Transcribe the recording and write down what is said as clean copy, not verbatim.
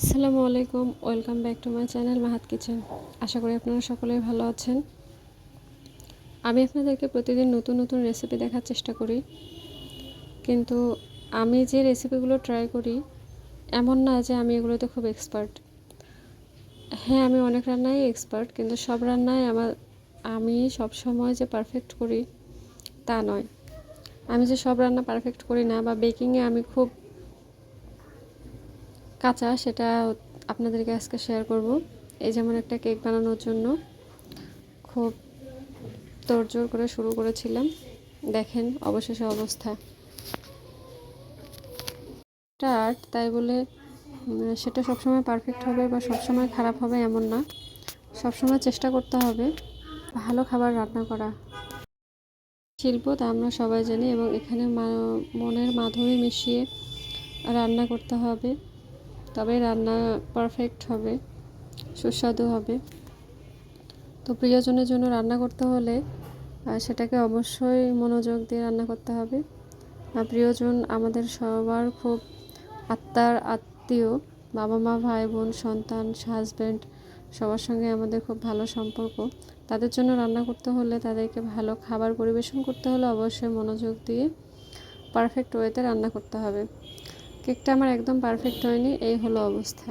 আসসালামু আলাইকুম, welcome back to my channel Mahat kitchen. আশা করি আপনারা সকলেই ভালো আছেন। আমি আপনাদেরকে প্রতিদিন নতুন নতুন রেসিপি দেখার চেষ্টা করি, কিন্তু আমি যে রেসিপিগুলো ট্রাই করি এমন না যে আমি এগুলোতে খুব এক্সপার্ট। হ্যাঁ, আমি অনেক রান্নায় এক্সপার্ট, কিন্তু সব রান্নায় আমি সব সময় যে পারফেক্ট করি তা নয়। আমি যে সব রান্না পারফেক্ট করি না বা বেকিংয়ে আমি খুব কাঁচা, সেটা আপনাদেরকে আজকে শেয়ার করব। এই যেমন একটা কেক বানানোর জন্য খুব তোড়জোড় করে শুরু করেছিলাম, দেখেন অবশেষে অবস্থা। এটা আর্ট, তাই বলে সেটা সবসময় পারফেক্ট হবে বা সবসময় খারাপ হবে এমন না। সবসময় চেষ্টা করতে হবে ভালো খাবার রান্না করা। শিল্প তা আমরা সবাই জানি, এবং এখানে মনের মাধুরী মিশিয়ে রান্না করতে হবে, তবে রান্না পারফেক্ট হবে, সুস্বাদু হবে। তো প্রিয়জনের জন্য রান্না করতে হলে সেটাকে অবশ্যই মনোযোগ দিয়ে রান্না করতে হবে। প্রিয়জন আমাদের সবার খুব আত্মার আত্মীয়, বাবা মা, ভাই বোন, সন্তান, হাজব্যান্ড, সবার সঙ্গে আমাদের খুব ভালো সম্পর্ক। তাদের জন্য রান্না করতে হলে, তাদেরকে ভালো খাবার পরিবেশন করতে হলে অবশ্যই মনোযোগ দিয়ে পারফেক্ট ওয়েতে রান্না করতে হবে। কেকটা আমার একদম পারফেক্ট হয়নি, এই হলো অবস্থা।